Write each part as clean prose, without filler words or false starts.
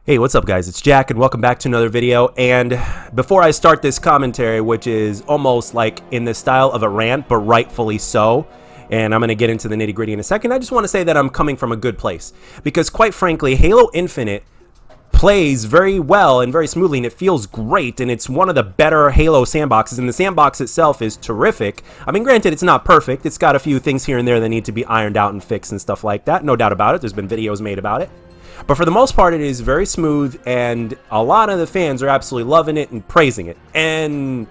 Hey, what's up guys? It's Jack and welcome back to another video. And before I start this commentary, which is almost like in the style of a rant, but rightfully so, and I'm going to get into the nitty gritty in a second, I just want to say that I'm coming from a good place. Because quite frankly, Halo Infinite plays very well and very smoothly, and it feels great, and it's one of the better Halo sandboxes, and the sandbox itself is terrific. I mean, granted, it's not perfect. It's got a few things here and there that need to be ironed out and fixed and stuff like that. No doubt about it. There's been videos made about it. But for the most part, it is very smooth, and a lot of the fans are absolutely loving it and praising it. And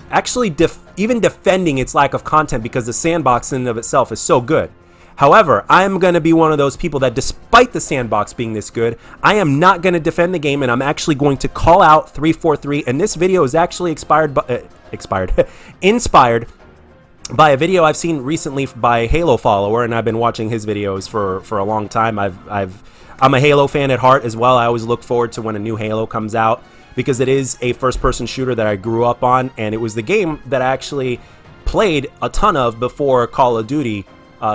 actually even defending its lack of content because the sandbox in and of itself is so good. However, I'm going to be one of those people that despite the sandbox being this good, I am not going to defend the game, and I'm actually going to call out 343. And this video is actually inspired by a video I've seen recently by a Halo follower, and I've been watching his videos for a long time. I'm a Halo fan at heart as well. I always look forward to when a new Halo comes out because it is a first-person shooter that I grew up on, and it was the game that I actually played a ton of before Call of Duty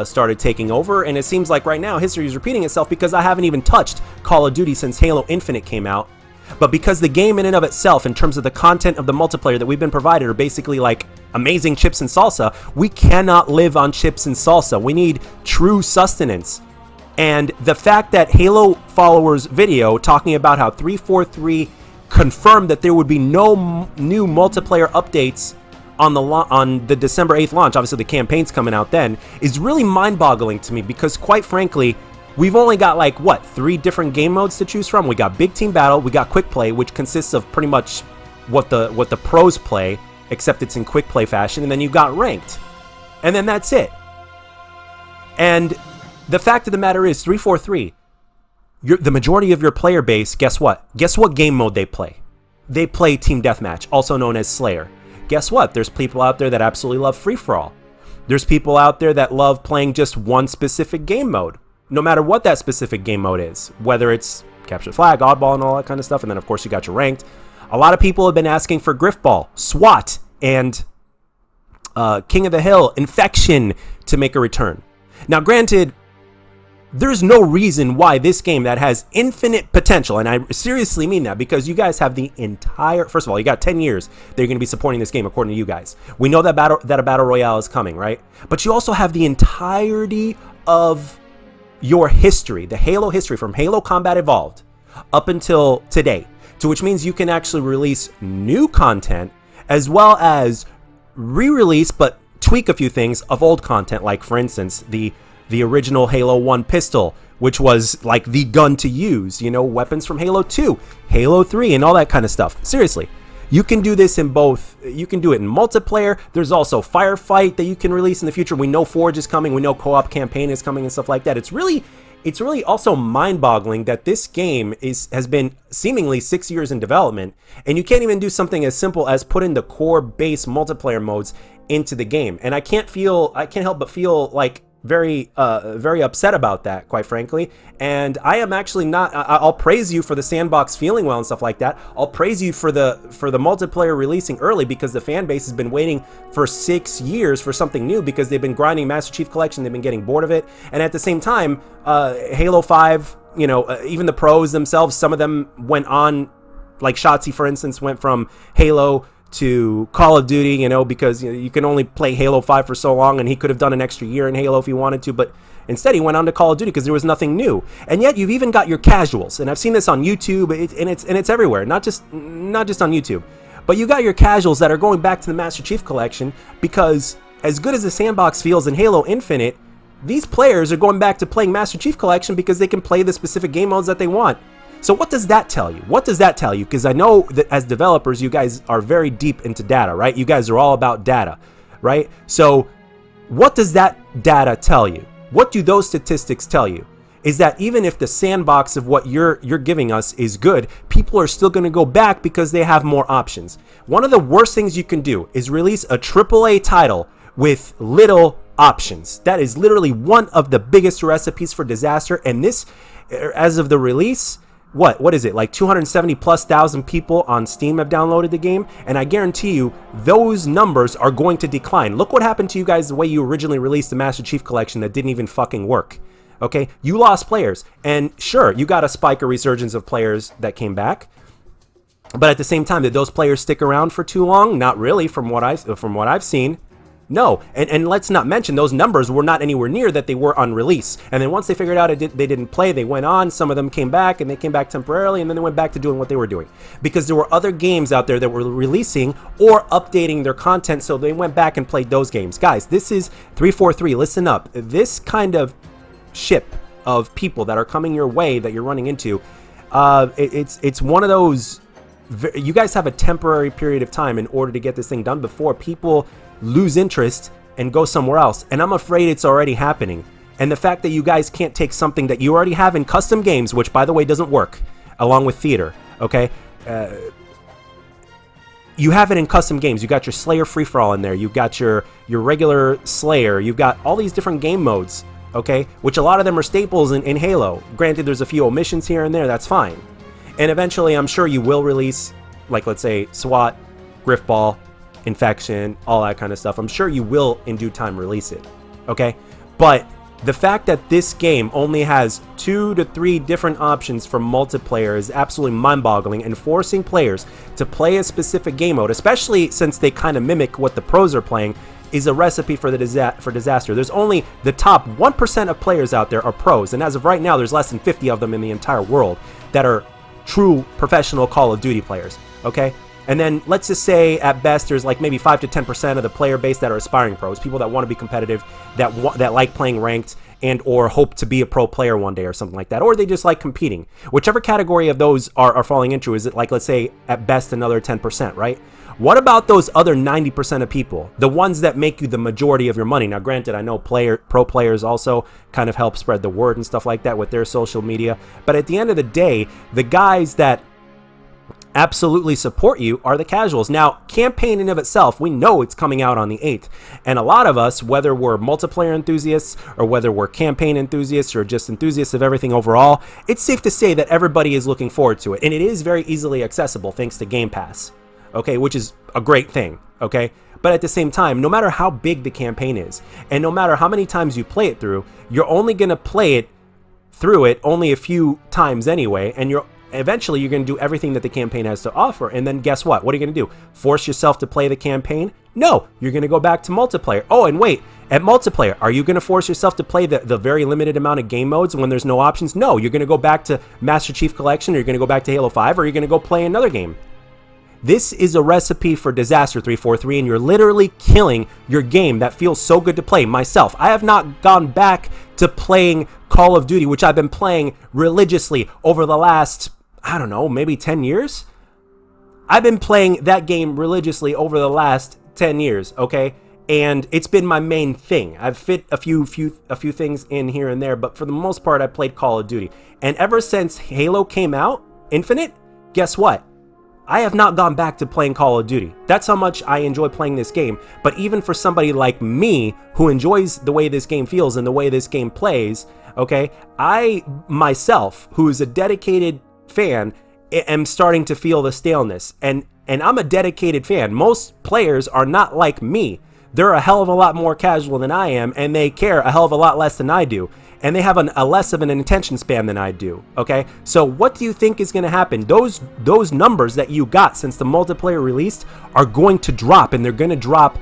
started taking over. And it seems like right now history is repeating itself because I haven't even touched Call of Duty since Halo Infinite came out. But because the game in and of itself, in terms of the content of the multiplayer that we've been provided, are basically like amazing chips and salsa, we cannot live on chips and salsa. We need true sustenance. And the fact that Halo followers video talking about how 343 confirmed that there would be no new multiplayer updates on the December 8th launch, obviously the campaign's coming out then, is really mind-boggling to me because quite frankly, we've only got like, what, 3 different game modes to choose from? We got Big Team Battle, we got Quick Play, which consists of pretty much what the pros play, except it's in quick play fashion, and then you've got Ranked. And then that's it. And the fact of the matter is, 343, the majority of your player base, guess what? Guess what game mode they play? They play Team Deathmatch, also known as Slayer. Guess what? There's people out there that absolutely love free-for-all. There's people out there that love playing just one specific game mode, no matter what that specific game mode is, whether it's Capture the Flag, Oddball, and all that kind of stuff. And then, of course, you got your Ranked. A lot of people have been asking for Griffball, SWAT, and King of the Hill, Infection to make a return. Now, granted, there's no reason why this game that has infinite potential, and I seriously mean that because you guys have the entire, first of all, you got 10 years that you're going to be supporting this game according to you guys. We know that a Battle Royale is coming, right? But you also have the entirety of your history, the Halo history from Halo Combat Evolved up until today, to which means you can actually release new content as well as re-release but tweak a few things of old content, like for instance the original Halo 1 pistol, which was like the gun to use, you know, weapons from Halo 2, Halo 3, and all that kind of stuff. Seriously, you can do this in both. You can do it in multiplayer. There's also Firefight that you can release in the future. We know Forge is coming. We know co-op campaign is coming and stuff like that. It's really also mind-boggling that this game has been seemingly 6 years in development, and you can't even do something as simple as put in the core base multiplayer modes into the game. And I can't help but feel like very upset about that, quite frankly. And I am actually not. I'll praise you for the sandbox feeling well and stuff like that. I'll praise you for the multiplayer releasing early because the fan base has been waiting for 6 years for something new because they've been grinding Master Chief Collection. They've been getting bored of it. And at the same time, Halo 5, you know, even the pros themselves, some of them went on, like Shotzi, for instance, went from Halo to Call of Duty, you know, because you can only play Halo 5 for so long, and he could have done an extra year in Halo if he wanted to, but instead he went on to Call of Duty because there was nothing new. And yet you've even got your casuals, and I've seen this on YouTube, and it's everywhere, not just on YouTube, but you got your casuals that are going back to the Master Chief Collection because as good as the sandbox feels in Halo Infinite, these players are going back to playing Master Chief Collection because they can play the specific game modes that they want. So what does that tell you? What does that tell you? Because I know that as developers, you guys are very deep into data, right? You guys are all about data, right? So what does that data tell you? What do those statistics tell you? Is that even if the sandbox of what you're giving us is good, people are still going to go back because they have more options. One of the worst things you can do is release a AAA title with little options. That is literally one of the biggest recipes for disaster. And this, as of the release, what is it, like 270,000+ people on Steam have downloaded the game, and I guarantee you those numbers are going to decline. Look what happened to you guys the way you originally released the Master Chief Collection that didn't even fucking work, Okay, you lost players, and sure, you got a spike or resurgence of players that came back. But at the same time, did those players stick around for too long? Not really, from what I've seen. No, and let's not mention those numbers were not anywhere near that they were on release. And then once they figured out they didn't play, they went on. Some of them came back, and they came back temporarily, and then they went back to doing what they were doing. Because there were other games out there that were releasing or updating their content, so they went back and played those games. Guys, this is 343. Listen up. This kind of ship of people that are coming your way that you're running into, it's one of those. You guys have a temporary period of time in order to get this thing done before people lose interest and go somewhere else. And I'm afraid it's already happening. And the fact that you guys can't take something that you already have in custom games, which by the way doesn't work, along with theater, okay? You have it in custom games. You got your Slayer free-for-all in there. You've got your regular Slayer. You've got all these different game modes, okay? Which a lot of them are staples in Halo. Granted, there's a few omissions here and there. That's fine. And eventually, I'm sure you will release, like, let's say, SWAT, Griffball, Infection, all that kind of stuff. I'm sure you will, in due time, release it, okay? But the fact that this game only has 2 to 3 different options for multiplayer is absolutely mind-boggling, and forcing players to play a specific game mode, especially since they kind of mimic what the pros are playing, is a recipe for disaster. There's only the top 1% of players out there are pros, and as of right now, there's less than 50 of them in the entire world that are true professional Call of Duty players, okay? And then let's just say at best there's like maybe 5 to 10% of the player base that are aspiring pros, people that want to be competitive, that like playing ranked and or hope to be a pro player one day or something like that, or they just like competing. Whichever category of those are falling into, is it like, let's say at best another 10%, right? What about those other 90% of people, the ones that make you the majority of your money? Now, granted, I know pro players also kind of help spread the word and stuff like that with their social media, but at the end of the day, the guys that absolutely support you are the casuals. Now, campaign in of itself, we know it's coming out on the 8th, and a lot of us, whether we're multiplayer enthusiasts or whether we're campaign enthusiasts or just enthusiasts of everything overall, it's safe to say that everybody is looking forward to it, and it is very easily accessible thanks to Game Pass, okay, which is a great thing, okay? But at the same time, no matter how big the campaign is, and no matter how many times you play it through, you're only going to play it through it only a few times anyway, and eventually you're going to do everything that the campaign has to offer, and then guess what? What are you going to do? Force yourself to play the campaign? No, you're going to go back to multiplayer. Oh, and wait, at multiplayer, are you going to force yourself to play the very limited amount of game modes when there's no options? No, you're going to go back to Master Chief Collection, or you're going to go back to Halo 5, or you're going to go play another game. This is a recipe for disaster, 343, and you're literally killing your game that feels so good to play. Myself, I have not gone back to playing Call of Duty, which I've been playing religiously over the last, I don't know, maybe 10 years? I've been playing that game religiously over the last 10 years, okay? And it's been my main thing. I've fit a few things in here and there, but for the most part, I played Call of Duty. And ever since Halo came out, Infinite, guess what? I have not gone back to playing Call of Duty. That's how much I enjoy playing this game. But even for somebody like me, who enjoys the way this game feels and the way this game plays, okay, I myself, who is a dedicated fan, am starting to feel the staleness. And I'm a dedicated fan. Most players are not like me. They're a hell of a lot more casual than I am, and they care a hell of a lot less than I do. And they have a less of an attention span than I do, okay? So what do you think is going to happen? Those numbers that you got since the multiplayer released are going to drop, and they're going to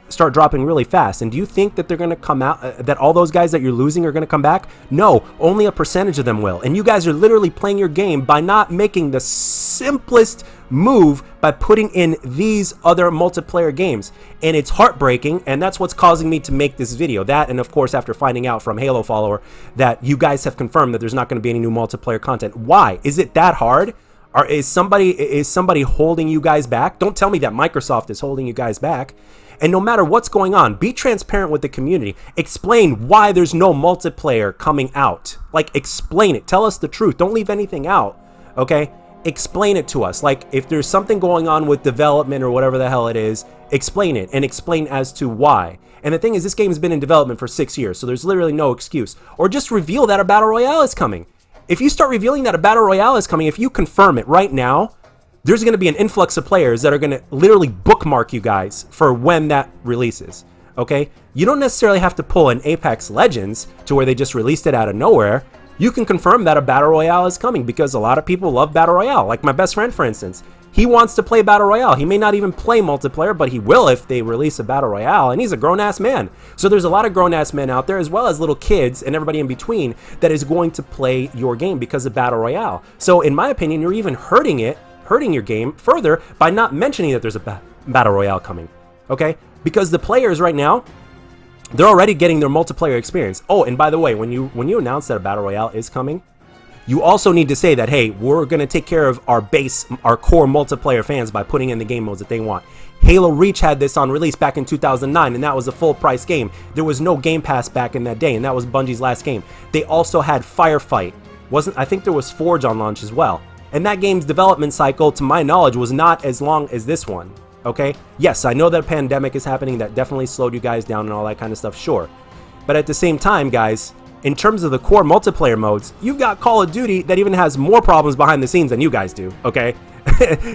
start dropping really fast. And do you think that they're going to come out, that all those guys that you're losing are going to come back? No, only a percentage of them will. And you guys are literally playing your game by not making the simplest move by putting in these other multiplayer games, and it's heartbreaking, and that's what's causing me to make this video. That, and of course after finding out from Halo Follower that you guys have confirmed that there's not going to be any new multiplayer content. Why? Is it that hard? Or is somebody holding you guys back? Don't tell me that Microsoft is holding you guys back. And no matter what's going on, be transparent with the community. Explain why there's no multiplayer coming out. Like, explain it. Tell us the truth. Don't leave anything out, okay? Explain it to us. Like, if there's something going on with development or whatever the hell it is, explain it, and explain as to why. And the thing is, this game has been in development for 6 years, so there's literally no excuse. Or just reveal that a Battle Royale is coming. If you start revealing that a Battle Royale is coming, if you confirm it right now, there's going to be an influx of players that are going to literally bookmark you guys for when that releases. okay? You don't necessarily have to pull an Apex Legends to where they just released it out of nowhere. You can confirm that a Battle Royale is coming because a lot of people love Battle Royale. Like my best friend, for instance. He wants to play Battle Royale. He may not even play multiplayer, but he will if they release a Battle Royale, and he's a grown-ass man. So there's a lot of grown-ass men out there, as well as little kids and everybody in between, that is going to play your game because of Battle Royale. So in my opinion, you're even hurting your game further by not mentioning that there's a Battle Royale coming, okay? Because the players right now, they're already getting their multiplayer experience. Oh, and by the way, when you announce that a Battle Royale is coming, you also need to say that, hey, we're going to take care of our core multiplayer fans by putting in the game modes that they want. Halo Reach had this on release back in 2009, and that was a full price game. There was no Game Pass back in that day, and that was Bungie's last game. They also had Firefight. I think there was Forge on launch as well. And that game's development cycle, to my knowledge, was not as long as this one. Okay? Yes, I know that a pandemic is happening. That definitely slowed you guys down and all that kind of stuff, sure. But at the same time, guys, in terms of the core multiplayer modes, you've got Call of Duty that even has more problems behind the scenes than you guys do, okay?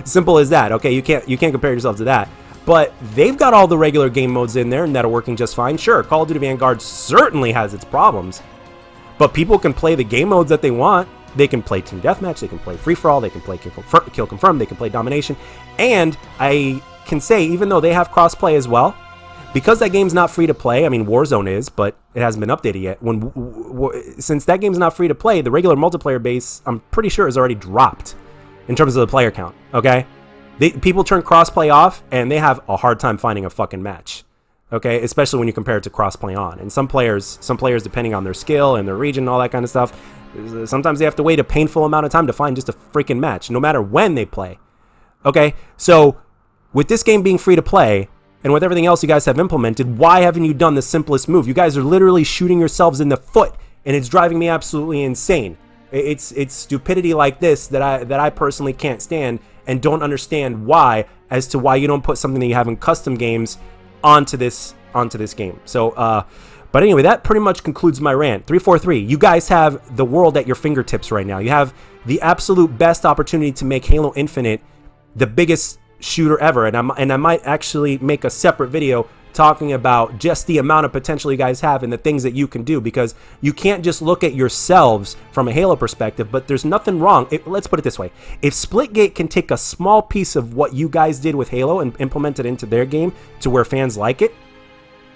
Simple as that, okay? You can't compare yourself to that. But they've got all the regular game modes in there and that are working just fine. Sure, Call of Duty Vanguard certainly has its problems. But people can play the game modes that they want. They can play Team Deathmatch, they can play Free-for-All, they can play Kill Confirm, they can play Domination. And I can say, even though they have crossplay as well, because that game's not free to play, I mean Warzone is, but it hasn't been updated yet. Since that game's not free to play, the regular multiplayer base, I'm pretty sure, is already dropped in terms of the player count, okay? People turn crossplay off, and they have a hard time finding a fucking match, okay? Especially when you compare it to crossplay on. And some players, depending on their skill and their region and all that kind of stuff, sometimes they have to wait a painful amount of time to find just a freaking match, no matter when they play, okay? So with this game being free to play, and with everything else you guys have implemented, why haven't you done the simplest move? You guys are literally shooting yourselves in the foot, and it's driving me absolutely insane. It's stupidity like this that I personally can't stand and don't understand why, as to why you don't put something that you have in custom games onto this game. So, but anyway, that pretty much concludes my rant. 343, you guys have the world at your fingertips right now. You have the absolute best opportunity to make Halo Infinite the biggest shooter ever, and I might actually make a separate video talking about just the amount of potential you guys have and the things that you can do, because you can't just look at yourselves from a Halo perspective. But there's nothing wrong. Let's put it this way: if Splitgate can take a small piece of what you guys did with Halo and implement it into their game to where fans like it,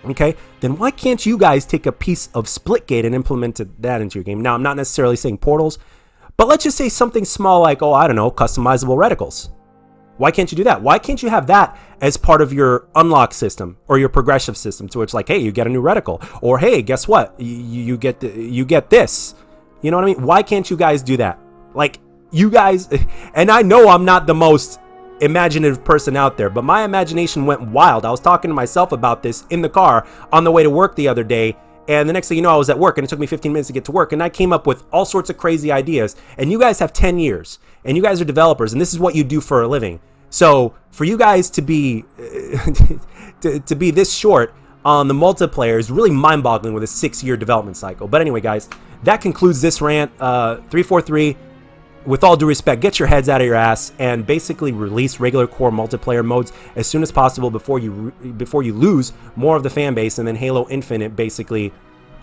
okay, then why can't you guys take a piece of Splitgate and implement that into your game? Now, I'm not necessarily saying portals, but let's just say something small like, oh, I don't know, customizable reticles. Why can't you do that? Why can't you have that as part of your unlock system or your progressive system, to which it's like, hey, you get a new reticle, or hey, guess what? You get this. You know what I mean? Why can't you guys do that? Like, you guys, and I know I'm not the most imaginative person out there, but my imagination went wild. I was talking to myself about this in the car on the way to work the other day, and the next thing you know, I was at work, and it took me 15 minutes to get to work, and I came up with all sorts of crazy ideas. And you guys have 10 years, and you guys are developers, and this is what you do for a living. So for you guys to be to be this short on the multiplayer is really mind-boggling with a 6-year development cycle. But anyway, guys, that concludes this rant. 343, with all due respect, get your heads out of your ass and basically release regular core multiplayer modes as soon as possible before you lose more of the fan base, and then Halo Infinite basically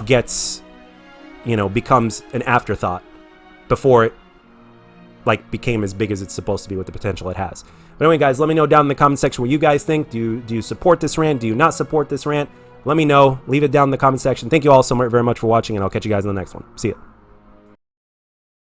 gets, becomes an afterthought before it became as big as it's supposed to be with the potential it has. But anyway, guys, let me know down in the comment section what you guys think. Do you support this rant? Do you not support this rant? Let me know. Leave it down in the comment section. Thank you all so very much for watching, and I'll catch you guys in the next one. See ya.